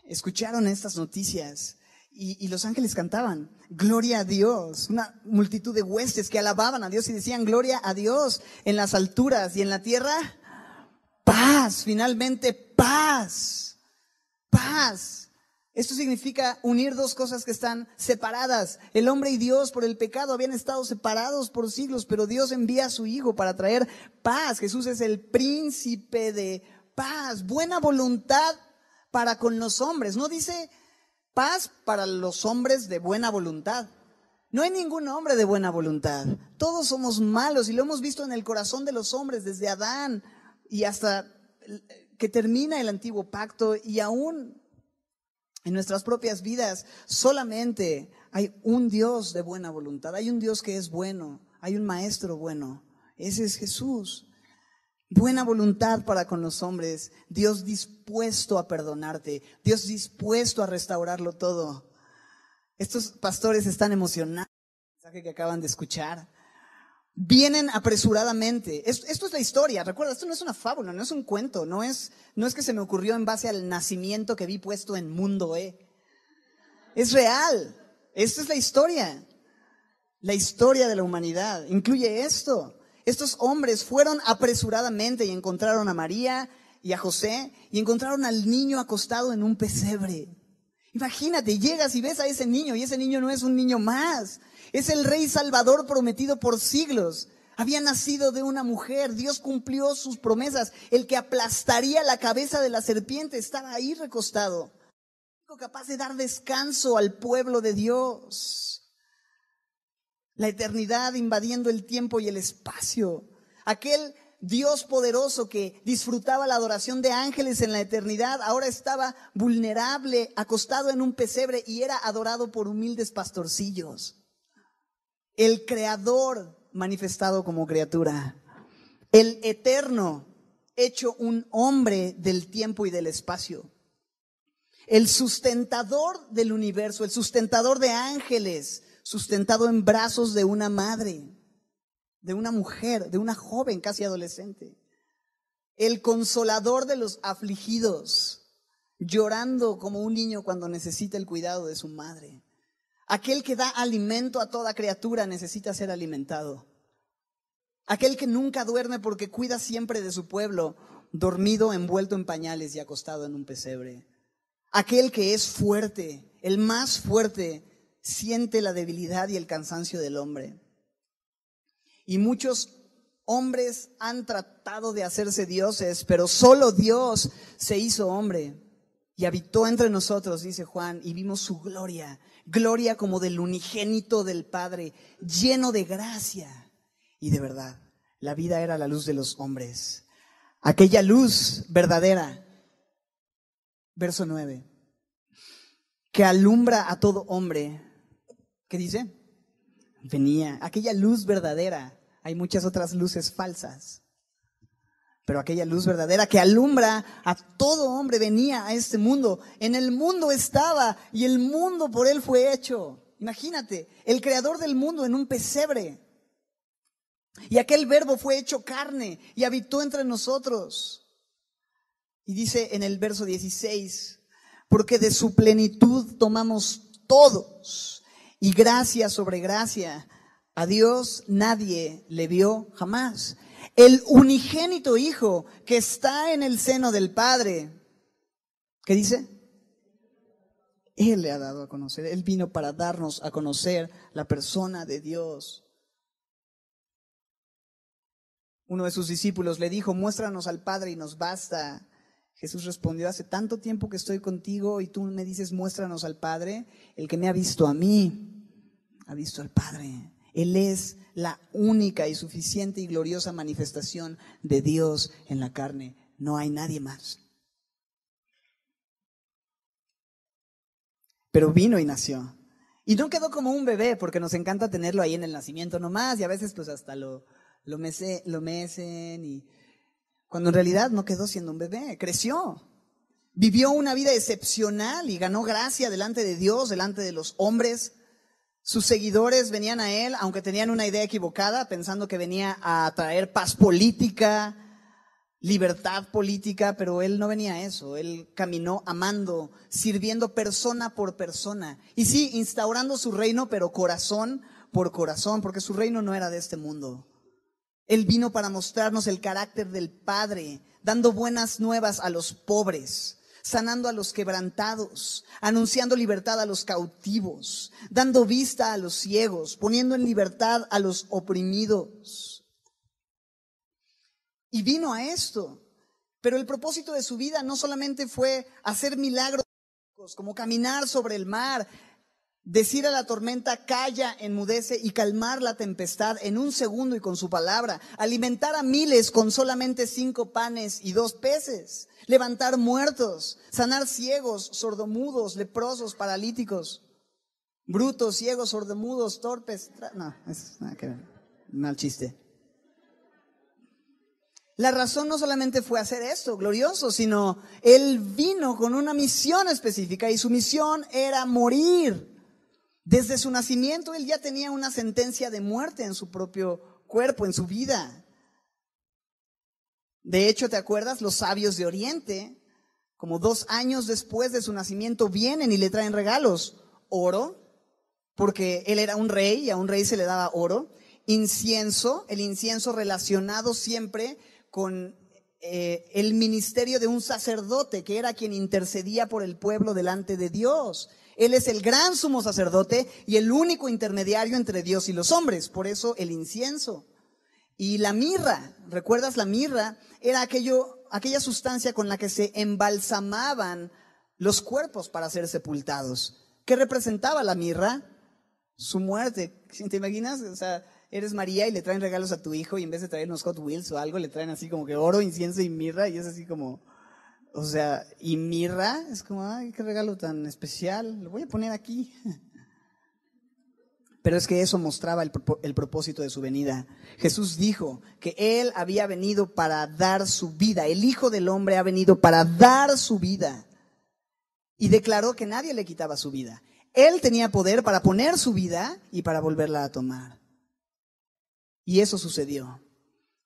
escucharon estas noticias. Y los ángeles cantaban, gloria a Dios, una multitud de huestes que alababan a Dios y decían, gloria a Dios en las alturas y en la tierra, paz, finalmente paz, paz. Esto significa unir dos cosas que están separadas. El hombre y Dios por el pecado habían estado separados por siglos, pero Dios envía a su Hijo para traer paz. Jesús es el príncipe de paz, buena voluntad para con los hombres. No dice paz para los hombres de buena voluntad. No hay ningún hombre de buena voluntad. Todos somos malos y lo hemos visto en el corazón de los hombres desde Adán y hasta que termina el antiguo pacto, y aún en nuestras propias vidas. Solamente hay un Dios de buena voluntad. Hay un Dios que es bueno. Hay un maestro bueno. Ese es Jesús. Buena voluntad para con los hombres, Dios dispuesto a perdonarte, Dios dispuesto a restaurarlo todo. Estos pastores están emocionados con el mensaje que acaban de escuchar. Vienen apresuradamente. Esto es la historia, recuerda, esto no es una fábula, no es un cuento, no es que se me ocurrió en base al nacimiento que vi puesto en Mundo E. Es real, esta es la historia de la humanidad, incluye esto. Estos hombres fueron apresuradamente y encontraron a María y a José y encontraron al niño acostado en un pesebre. Imagínate, llegas y ves a ese niño y ese niño no es un niño más. Es el Rey Salvador prometido por siglos. Había nacido de una mujer, Dios cumplió sus promesas. El que aplastaría la cabeza de la serpiente estaba ahí recostado. Capaz de dar descanso al pueblo de Dios. La eternidad invadiendo el tiempo y el espacio. Aquel Dios poderoso que disfrutaba la adoración de ángeles en la eternidad, ahora estaba vulnerable, acostado en un pesebre y era adorado por humildes pastorcillos. El Creador manifestado como criatura. El Eterno hecho un hombre del tiempo y del espacio. El sustentador del universo, el sustentador de ángeles, sustentado en brazos de una madre, de una mujer, de una joven casi adolescente. El consolador de los afligidos, llorando como un niño cuando necesita el cuidado de su madre. Aquel que da alimento a toda criatura necesita ser alimentado. aquel que nunca duerme porque cuida siempre de su pueblo, dormido, envuelto en pañales y acostado en un pesebre. Aquel que es fuerte, el más fuerte, siente la debilidad y el cansancio del hombre. Y muchos hombres han tratado de hacerse dioses, pero solo Dios se hizo hombre y habitó entre nosotros, dice Juan, y vimos su gloria, gloria como del unigénito del Padre, lleno de gracia y de verdad. La vida era la luz de los hombres, aquella luz verdadera. Verso 9, que alumbra a todo hombre. ¿Qué dice? Venía, aquella luz verdadera. Hay muchas otras luces falsas, pero aquella luz verdadera que alumbra a todo hombre venía a este mundo. En el mundo estaba y el mundo por él fue hecho. Imagínate, el creador del mundo en un pesebre. Y aquel verbo fue hecho carne y habitó entre nosotros. Y dice en el verso 16, porque de su plenitud tomamos todos, y gracia sobre gracia. A Dios nadie le vio jamás. El unigénito Hijo que está en el seno del Padre. ¿Qué dice? Él le ha dado a conocer. Él vino para darnos a conocer la persona de Dios. Uno de sus discípulos le dijo, muéstranos al Padre y nos basta. Jesús respondió, hace tanto tiempo que estoy contigo y tú me dices, muéstranos al Padre. El que me ha visto a mí, ha visto al Padre. Él es la única y suficiente y gloriosa manifestación de Dios en la carne. No hay nadie más. Pero vino y nació. Y no quedó como un bebé, porque nos encanta tenerlo ahí en el nacimiento nomás, y a veces pues hasta lo mecen, y cuando en realidad no quedó siendo un bebé, creció. Vivió una vida excepcional y ganó gracia delante de Dios, delante de los hombres. Sus seguidores venían a él, aunque tenían una idea equivocada, pensando que venía a traer paz política, libertad política, pero él no venía a eso. Él caminó amando, sirviendo persona por persona. Y sí, instaurando su reino, pero corazón por corazón, porque su reino no era de este mundo. Él vino para mostrarnos el carácter del Padre, dando buenas nuevas a los pobres, sanando a los quebrantados, anunciando libertad a los cautivos, dando vista a los ciegos, poniendo en libertad a los oprimidos. Y vino a esto, pero el propósito de su vida no solamente fue hacer milagros como caminar sobre el mar, decir a la tormenta calla, enmudece y calmar la tempestad en un segundo y con su palabra, alimentar a miles con solamente 5 panes y 2 peces, levantar muertos, sanar ciegos, sordomudos, leprosos, paralíticos, brutos, ciegos, sordomudos, torpes. No, es nada que ver, mal chiste. La razón no solamente fue hacer esto glorioso, sino él vino con una misión específica y su misión era morir. Desde su nacimiento él ya tenía una sentencia de muerte en su propio cuerpo, en su vida. De hecho, ¿te acuerdas? Los sabios de Oriente, como 2 años después de su nacimiento, vienen y le traen regalos. Oro, porque él era un rey y a un rey se le daba oro. Incienso, el incienso relacionado siempre con el ministerio de un sacerdote, que era quien intercedía por el pueblo delante de Dios. Él es el gran sumo sacerdote y el único intermediario entre Dios y los hombres, por eso el incienso. Y la mirra, ¿recuerdas la mirra? Era aquella sustancia con la que se embalsamaban los cuerpos para ser sepultados. ¿Qué representaba la mirra? Su muerte. ¿Te imaginas? O sea, eres María y le traen regalos a tu hijo y en vez de traer unos Hot Wheels o algo, le traen así como que oro, incienso y mirra, y es así como, o sea, y mirra, es como, ay, qué regalo tan especial, lo voy a poner aquí. Pero es que eso mostraba el propósito de su venida. Jesús dijo que Él había venido para dar su vida, el Hijo del Hombre ha venido para dar su vida. Y declaró que nadie le quitaba su vida. Él tenía poder para poner su vida y para volverla a tomar. Y eso sucedió.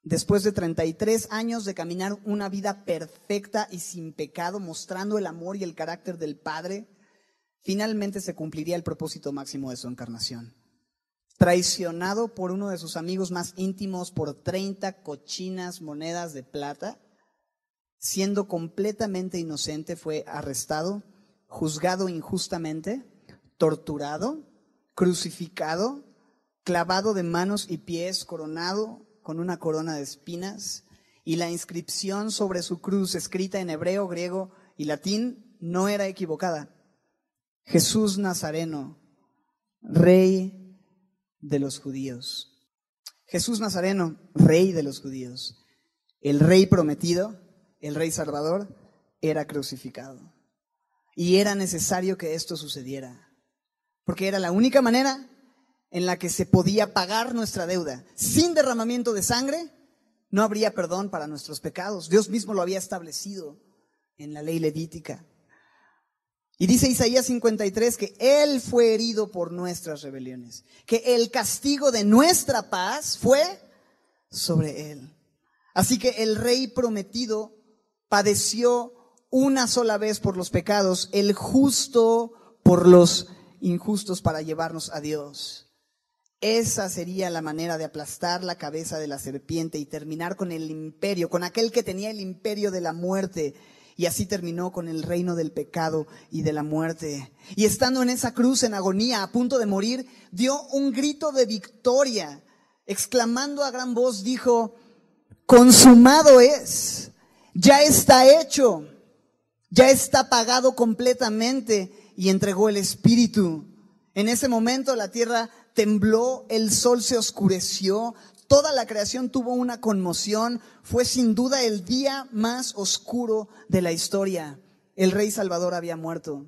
Después de 33 años de caminar una vida perfecta y sin pecado, mostrando el amor y el carácter del Padre, finalmente se cumpliría el propósito máximo de su encarnación. traicionado por uno de sus amigos más íntimos por 30 cochinas monedas de plata, siendo completamente inocente, fue arrestado, juzgado injustamente, torturado, crucificado, clavado de manos y pies, coronado con una corona de espinas, y la inscripción sobre su cruz, escrita en hebreo, griego y latín, no era equivocada: Jesús Nazareno, Rey de los judíos. Jesús Nazareno, Rey de los judíos. El Rey prometido, el Rey Salvador, era crucificado. Y era necesario que esto sucediera, porque era la única manera en la que se podía pagar nuestra deuda. Sin derramamiento de sangre no habría perdón para nuestros pecados. Dios mismo lo había establecido en la ley levítica. Y dice Isaías 53 que Él fue herido por nuestras rebeliones, que el castigo de nuestra paz fue sobre Él. Así que el Rey prometido padeció una sola vez por los pecados, el justo por los injustos, para llevarnos a Dios. Esa sería la manera de aplastar la cabeza de la serpiente y terminar con el imperio, con aquel que tenía el imperio de la muerte. Y así terminó con el reino del pecado y de la muerte. Y estando en esa cruz en agonía, a punto de morir, dio un grito de victoria. Exclamando a gran voz, dijo: consumado es, ya está hecho, ya está pagado completamente. Y entregó el Espíritu. En ese momento la tierra tembló, el sol se oscureció, toda la creación tuvo una conmoción. Fue sin duda el día más oscuro de la historia. El Rey Salvador había muerto.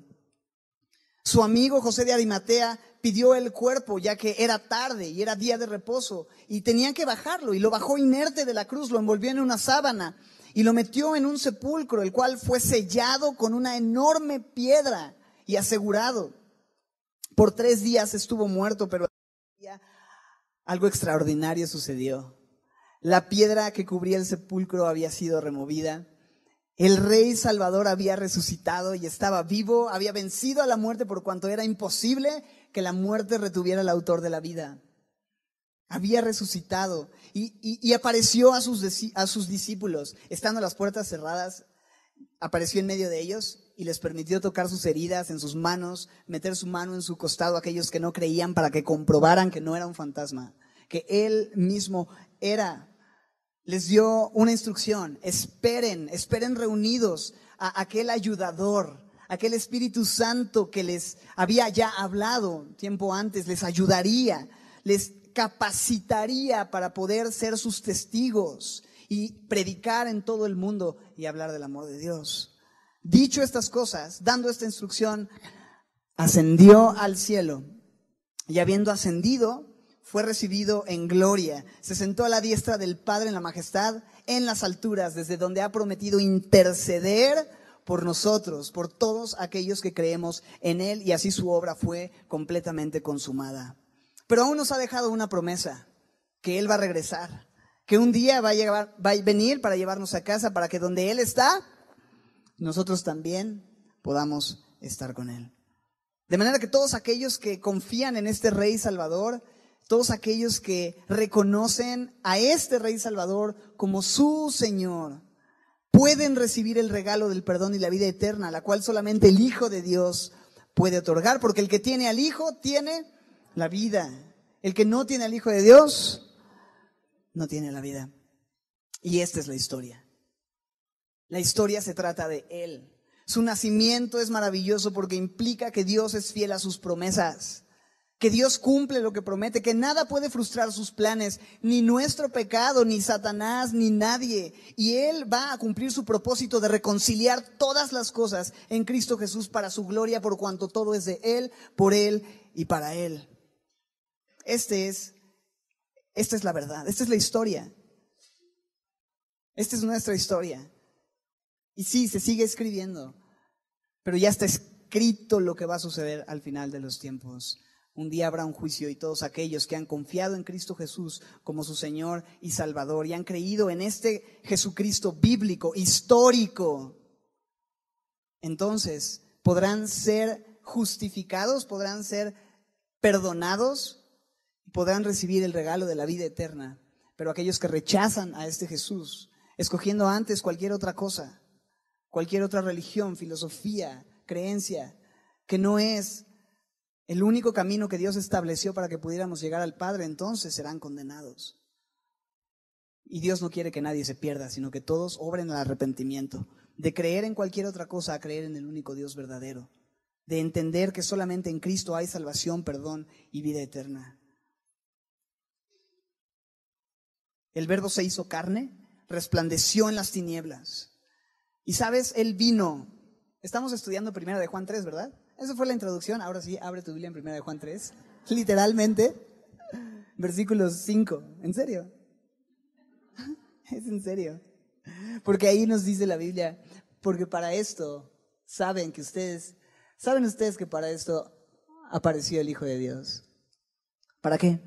Su amigo José de Arimatea pidió el cuerpo, ya que era tarde y era día de reposo, y tenían que bajarlo, y lo bajó inerte de la cruz, lo envolvió en una sábana y lo metió en un sepulcro, el cual fue sellado con una enorme piedra y asegurado. Por 3 días estuvo muerto, pero algo extraordinario sucedió. La piedra que cubría el sepulcro había sido removida. El Rey Salvador había resucitado y estaba vivo, había vencido a la muerte, por cuanto era imposible que la muerte retuviera al autor de la vida. Había resucitado y apareció a sus discípulos. Estando las puertas cerradas, apareció en medio de ellos y les permitió tocar sus heridas en sus manos, meter su mano en su costado a aquellos que no creían, para que comprobaran que no era un fantasma, que Él mismo era. Les dio una instrucción: esperen reunidos a aquel ayudador, aquel Espíritu Santo que les había ya hablado tiempo antes, les ayudaría, les capacitaría para poder ser sus testigos y predicar en todo el mundo y hablar del amor de Dios. Dicho estas cosas, dando esta instrucción, ascendió al cielo, y habiendo ascendido, fue recibido en gloria. Se sentó a la diestra del Padre en la majestad, en las alturas, desde donde ha prometido interceder por nosotros, por todos aquellos que creemos en Él, y así su obra fue completamente consumada. Pero aún nos ha dejado una promesa: que Él va a regresar, que un día va a venir para llevarnos a casa, para que donde Él está, nosotros también podamos estar con Él. De manera que todos aquellos que confían en este Rey Salvador, todos aquellos que reconocen a este Rey Salvador como su Señor, pueden recibir el regalo del perdón y la vida eterna, la cual solamente el Hijo de Dios puede otorgar, porque el que tiene al Hijo tiene la vida. El que no tiene al Hijo de Dios no tiene la vida. Y esta es la historia. La historia se trata de Él. Su nacimiento es maravilloso porque implica que Dios es fiel a sus promesas, que Dios cumple lo que promete, que nada puede frustrar sus planes, ni nuestro pecado, ni Satanás, ni nadie. Y Él va a cumplir su propósito de reconciliar todas las cosas en Cristo Jesús para su gloria, por cuanto todo es de Él, por Él y para Él. Esta es la verdad, esta es la historia. Esta es nuestra historia. Y sí, se sigue escribiendo, pero ya está escrito lo que va a suceder al final de los tiempos. Un día habrá un juicio, y todos aquellos que han confiado en Cristo Jesús como su Señor y Salvador y han creído en este Jesucristo bíblico, histórico, entonces podrán ser justificados, podrán ser perdonados podrán recibir el regalo de la vida eterna. Pero aquellos que rechazan a este Jesús, escogiendo antes cualquier otra cosa, cualquier otra religión, filosofía, creencia, que no es el único camino que Dios estableció para que pudiéramos llegar al Padre, entonces serán condenados. Y Dios no quiere que nadie se pierda, sino que todos obren al arrepentimiento, de creer en cualquier otra cosa a creer en el único Dios verdadero, de entender que solamente en Cristo hay salvación, perdón y vida eterna. El Verbo se hizo carne, resplandeció en las tinieblas. Y sabes, Él vino. Estamos estudiando 1 de Juan 3, ¿verdad? Esa fue la introducción. Ahora sí, abre tu Biblia en 1 de Juan 3. Literalmente, versículo 5. ¿En serio? Es en serio. Porque ahí nos dice la Biblia, porque para esto, saben ustedes que para esto apareció el Hijo de Dios. ¿Para qué?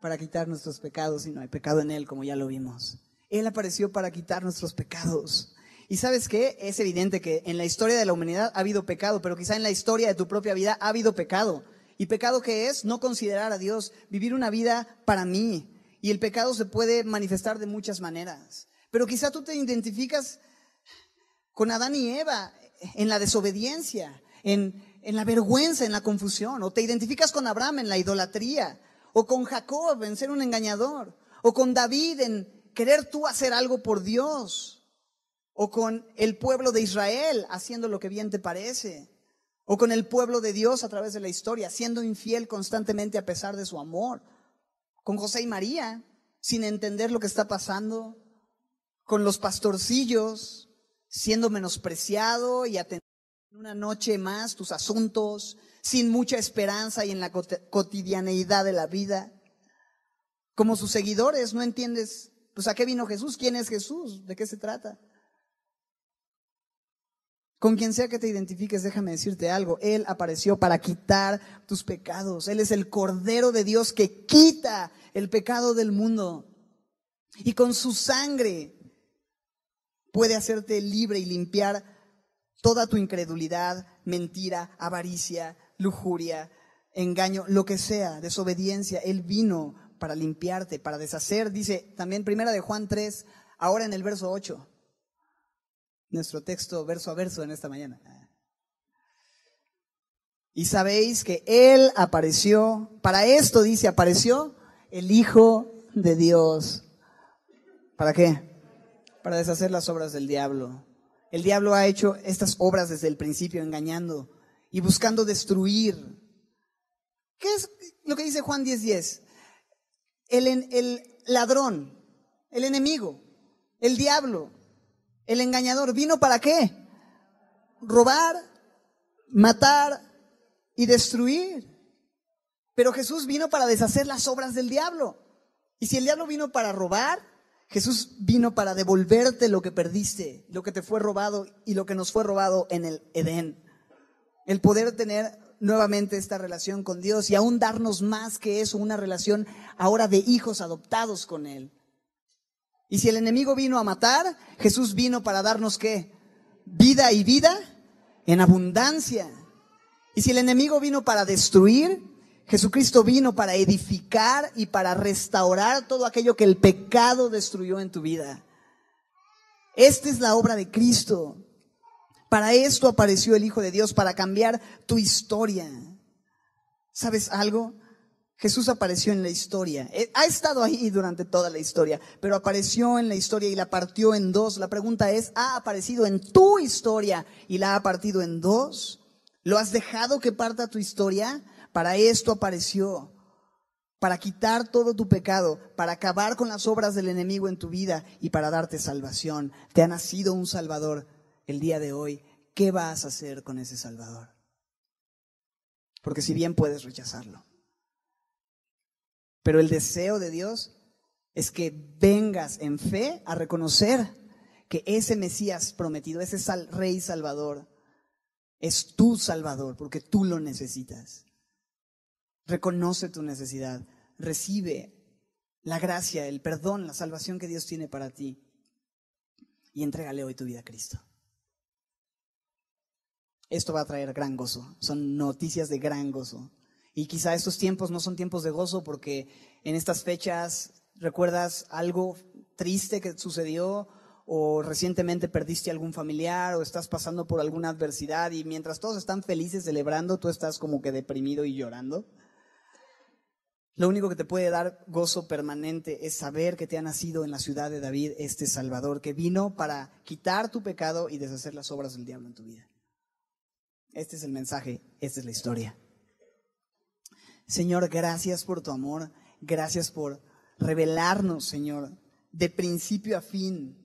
Para quitar nuestros pecados, y no hay pecado en Él, como ya lo vimos. Él apareció para quitar nuestros pecados. ¿Y sabes qué? Es evidente que en la historia de la humanidad ha habido pecado, pero quizá en la historia de tu propia vida ha habido pecado. ¿Y pecado qué es? No considerar a Dios, vivir una vida para mí. Y el pecado se puede manifestar de muchas maneras. Pero quizá tú te identificas con Adán y Eva en la desobediencia, en la vergüenza, en la confusión. O te identificas con Abraham en la idolatría. O con Jacob en ser un engañador. O con David en querer tú hacer algo por Dios. O con el pueblo de Israel haciendo lo que bien te parece. O con el pueblo de Dios a través de la historia, siendo infiel constantemente a pesar de su amor. Con José y María, sin entender lo que está pasando. Con los pastorcillos, siendo menospreciado y atendiendo una noche más tus asuntos, sin mucha esperanza y en la cotidianeidad de la vida. Como sus seguidores, no entiendes, pues ¿a qué vino Jesús? ¿Quién es Jesús? ¿De qué se trata? Con quien sea que te identifiques, déjame decirte algo. Él apareció para quitar tus pecados. Él es el Cordero de Dios que quita el pecado del mundo. Y con su sangre puede hacerte libre y limpiar toda tu incredulidad, mentira, avaricia, lujuria, engaño, lo que sea, desobediencia. Él vino para limpiarte, para deshacer. Dice también 1 de Juan 3, ahora en el verso 8. Nuestro texto verso a verso en esta mañana. Y sabéis que Él apareció, para esto dice, apareció el Hijo de Dios. ¿Para qué? Para deshacer las obras del diablo. El diablo ha hecho estas obras desde el principio, engañando y buscando destruir. ¿Qué es lo que dice Juan 10:10? El ladrón, el enemigo, el diablo, el engañador, ¿vino para qué? Robar, matar y destruir. Pero Jesús vino para deshacer las obras del diablo. Y si el diablo vino para robar, Jesús vino para devolverte lo que perdiste, lo que te fue robado y lo que nos fue robado en el Edén. El poder tener nuevamente esta relación con Dios y aún darnos más que eso, una relación ahora de hijos adoptados con Él. Y si el enemigo vino a matar, Jesús vino para darnos ¿qué? Vida y vida en abundancia. Y si el enemigo vino para destruir, Jesucristo vino para edificar y para restaurar todo aquello que el pecado destruyó en tu vida. Esta es la obra de Cristo. Para esto apareció el Hijo de Dios, para cambiar tu historia. ¿Sabes algo? Jesús apareció en la historia. Ha estado ahí durante toda la historia, pero apareció en la historia y la partió en dos. La pregunta es, ¿ha aparecido en tu historia y la ha partido en dos? ¿Lo has dejado que parta tu historia? Para esto apareció, para quitar todo tu pecado, para acabar con las obras del enemigo en tu vida y para darte salvación. Te ha nacido un Salvador el día de hoy. ¿Qué vas a hacer con ese Salvador? Porque si bien puedes rechazarlo, pero el deseo de Dios es que vengas en fe a reconocer que ese Mesías prometido, ese Rey Salvador, es tu Salvador, porque tú lo necesitas. Reconoce tu necesidad, recibe la gracia, el perdón, la salvación que Dios tiene para ti y entrégale hoy tu vida a Cristo. Esto va a traer gran gozo, son noticias de gran gozo. Y quizá estos tiempos no son tiempos de gozo porque en estas fechas recuerdas algo triste que sucedió, o recientemente perdiste algún familiar, o estás pasando por alguna adversidad, y mientras todos están felices celebrando, tú estás como que deprimido y llorando. Lo único que te puede dar gozo permanente es saber que te ha nacido en la ciudad de David este Salvador, que vino para quitar tu pecado y deshacer las obras del diablo en tu vida. Este es el mensaje, esta es la historia. Señor, gracias por tu amor, gracias por revelarnos, Señor, de principio a fin,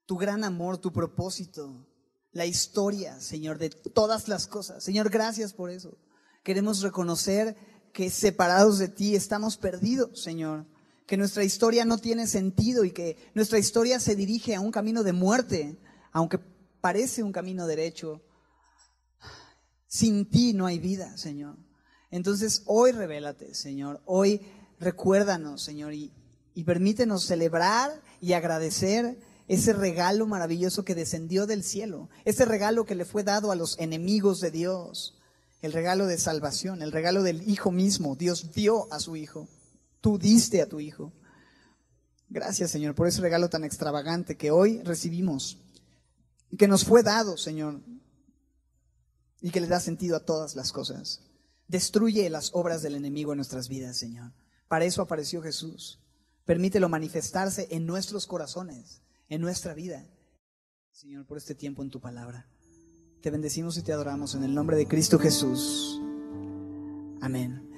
tu gran amor, tu propósito, la historia, Señor, de todas las cosas. Señor, gracias por eso. Queremos reconocer que separados de ti estamos perdidos, Señor, que nuestra historia no tiene sentido y que nuestra historia se dirige a un camino de muerte, aunque parece un camino derecho. Sin ti no hay vida, Señor. Entonces hoy revélate, Señor, hoy recuérdanos, Señor, y permítenos celebrar y agradecer ese regalo maravilloso que descendió del cielo, ese regalo que le fue dado a los enemigos de Dios, el regalo de salvación, el regalo del Hijo mismo. Dios dio a su Hijo, tú diste a tu Hijo. Gracias, Señor, por ese regalo tan extravagante que hoy recibimos, que nos fue dado, Señor, y que le da sentido a todas las cosas. Destruye las obras del enemigo en nuestras vidas, Señor. Para eso apareció Jesús. Permítelo manifestarse en nuestros corazones, en nuestra vida. Señor, por este tiempo en tu palabra. Te bendecimos y te adoramos en el nombre de Cristo Jesús. Amén.